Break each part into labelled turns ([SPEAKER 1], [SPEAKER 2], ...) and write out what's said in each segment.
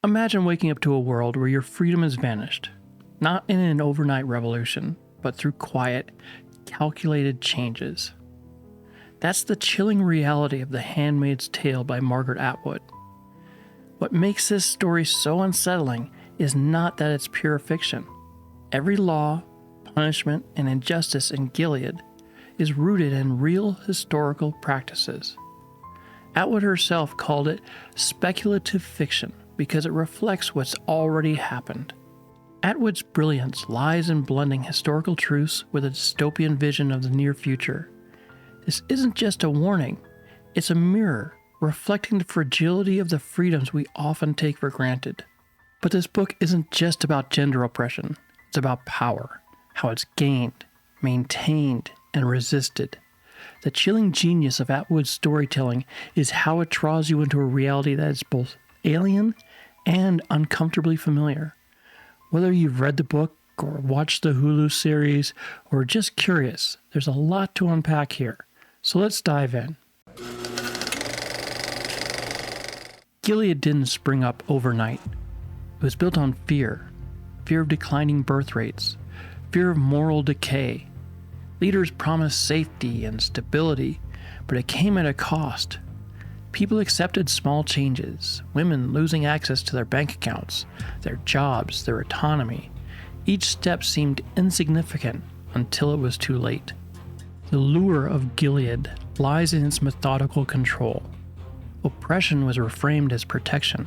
[SPEAKER 1] Imagine waking up to a world where your freedom has vanished, not in an overnight revolution, but through quiet, calculated changes. That's the chilling reality of The Handmaid's Tale by Margaret Atwood. What makes this story so unsettling is not that it's pure fiction. Every law, punishment, and injustice in Gilead is rooted in real historical practices. Atwood herself called it speculative fiction because it reflects what's already happened. Atwood's brilliance lies in blending historical truths with a dystopian vision of the near future. This isn't just a warning, it's a mirror reflecting the fragility of the freedoms we often take for granted. But this book isn't just about gender oppression, it's about power, how it's gained, maintained, and resisted. The chilling genius of Atwood's storytelling is how it draws you into a reality that is both alien and uncomfortably familiar. Whether you've read the book or watched the Hulu series or just curious, there's a lot to unpack here. So let's dive in. Gilead didn't spring up overnight. It was built on fear of declining birth rates, fear of moral decay. Leaders promised safety and stability, but it came at a cost. People accepted small changes, women losing access to their bank accounts, their jobs, their autonomy. Each step seemed insignificant until it was too late. The lure of Gilead lies in its methodical control. Oppression was reframed as protection.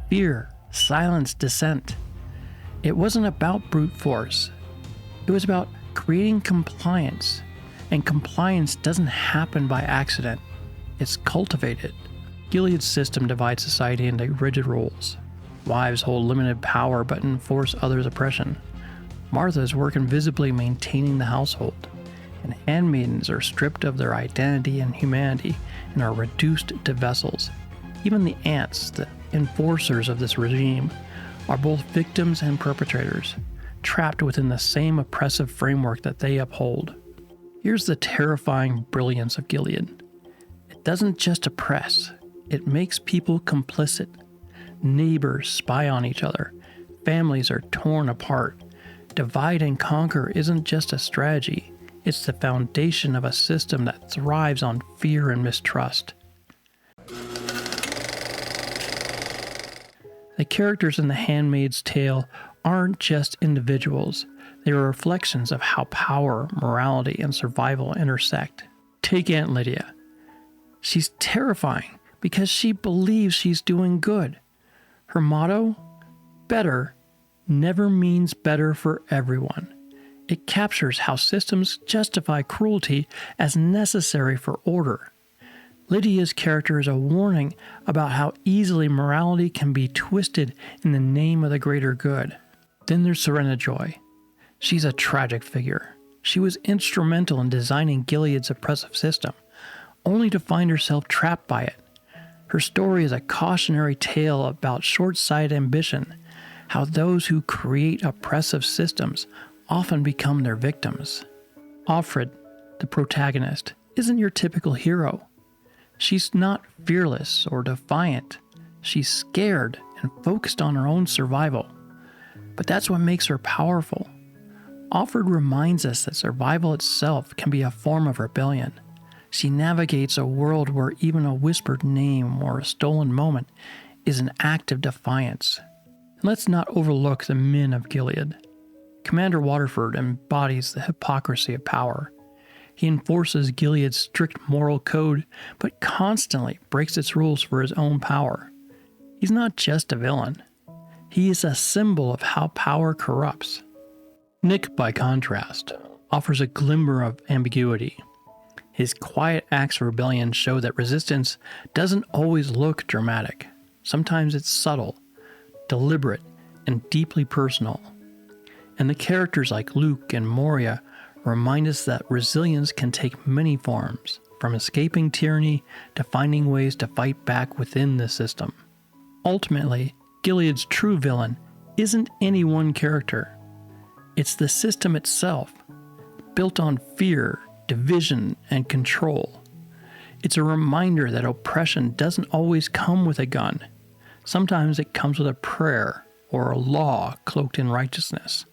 [SPEAKER 1] Fear silenced dissent. It wasn't about brute force. It was about creating compliance, and compliance doesn't happen by accident. It's cultivated. Gilead's system divides society into rigid roles. Wives hold limited power but enforce others' oppression. Marthas work invisibly maintaining the household, and handmaidens are stripped of their identity and humanity and are reduced to vessels. Even the ants, the enforcers of this regime, are both victims and perpetrators, trapped within the same oppressive framework that they uphold. Here's the terrifying brilliance of Gilead. It doesn't just oppress, it makes people complicit. Neighbors spy on each other. Families are torn apart. Divide and conquer isn't just a strategy, it's the foundation of a system that thrives on fear and mistrust. The characters in The Handmaid's Tale aren't just individuals, they are reflections of how power, morality, and survival intersect. Take Aunt Lydia. She's terrifying because she believes she's doing good. Her motto, better, never means better for everyone. It captures how systems justify cruelty as necessary for order. Lydia's character is a warning about how easily morality can be twisted in the name of the greater good. Then there's Serena Joy. She's a tragic figure. She was instrumental in designing Gilead's oppressive system, only to find herself trapped by it. Her story is a cautionary tale about short-sighted ambition, how those who create oppressive systems often become their victims. Offred, the protagonist, isn't your typical hero. She's not fearless or defiant. She's scared and focused on her own survival. But that's what makes her powerful. Offred reminds us that survival itself can be a form of rebellion. She navigates a world where even a whispered name or a stolen moment is an act of defiance. And let's not overlook the men of Gilead. Commander Waterford embodies the hypocrisy of power. He enforces Gilead's strict moral code, but constantly breaks its rules for his own power. He's not just a villain. He is a symbol of how power corrupts. Nick, by contrast, offers a glimmer of ambiguity. His quiet acts of rebellion show that resistance doesn't always look dramatic. Sometimes it's subtle, deliberate, and deeply personal. And the characters like Luke and Moria remind us that resilience can take many forms, from escaping tyranny to finding ways to fight back within the system. Ultimately, Gilead's true villain isn't any one character. It's the system itself, built on fear, division, and control. It's a reminder that oppression doesn't always come with a gun. Sometimes it comes with a prayer or a law cloaked in righteousness.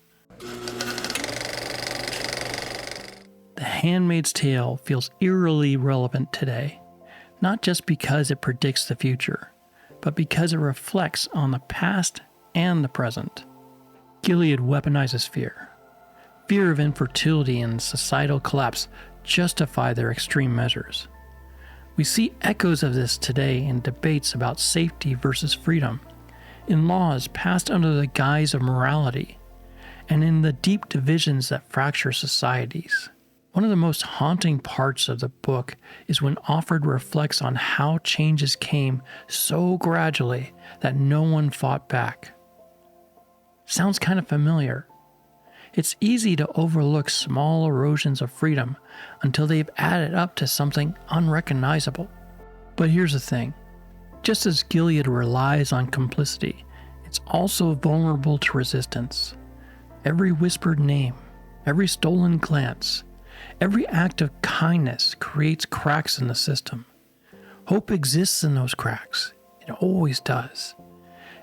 [SPEAKER 1] The Handmaid's Tale feels eerily relevant today, not just because it predicts the future, but because it reflects on the past and the present. Gilead weaponizes fear. Fear of infertility and societal collapse justify their extreme measures. We see echoes of this today in debates about safety versus freedom, in laws passed under the guise of morality, and in the deep divisions that fracture societies. One of the most haunting parts of the book is when Offred reflects on how changes came so gradually that no one fought back. Sounds kind of familiar. It's easy to overlook small erosions of freedom until they've added up to something unrecognizable. But here's the thing. Just as Gilead relies on complicity, it's also vulnerable to resistance. Every whispered name, every stolen glance, every act of kindness creates cracks in the system. Hope exists in those cracks. It always does.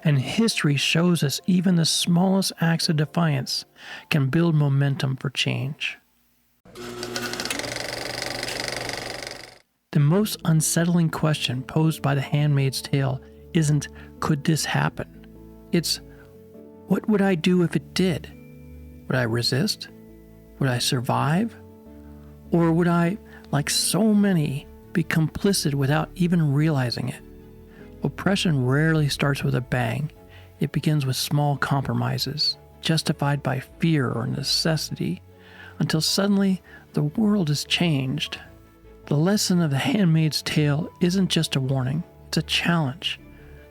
[SPEAKER 1] And history shows us even the smallest acts of defiance can build momentum for change. The most unsettling question posed by The Handmaid's Tale isn't, could this happen? It's, what would I do if it did? Would I resist? Would I survive? Or would I, like so many, be complicit without even realizing it? Oppression rarely starts with a bang. It begins with small compromises, justified by fear or necessity, until suddenly the world is changed. The lesson of The Handmaid's Tale isn't just a warning, it's a challenge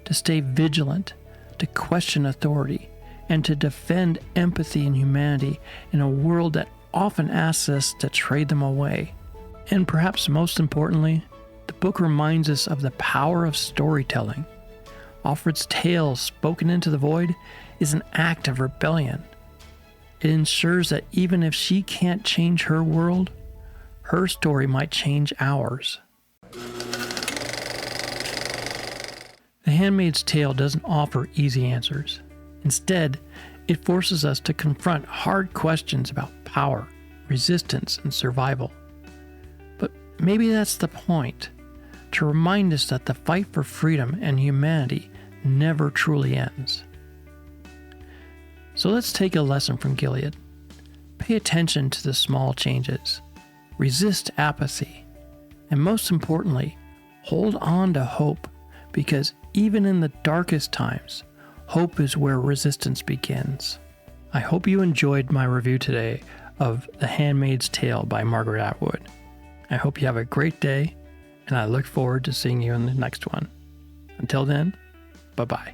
[SPEAKER 1] to stay vigilant, to question authority, and to defend empathy and humanity in a world that often asks us to trade them away. And perhaps most importantly, the book reminds us of the power of storytelling. Offred's tale spoken into the void is an act of rebellion. It ensures that even if she can't change her world, her story might change ours. The Handmaid's Tale doesn't offer easy answers. Instead, it forces us to confront hard questions about power, resistance, and survival. But maybe that's the point, to remind us that the fight for freedom and humanity never truly ends. So let's take a lesson from Gilead. Pay attention to the small changes. Resist apathy. And most importantly, hold on to hope, because even in the darkest times, hope is where resistance begins. I hope you enjoyed my review today of The Handmaid's Tale by Margaret Atwood. I hope you have a great day, and I look forward to seeing you in the next one. Until then, bye-bye.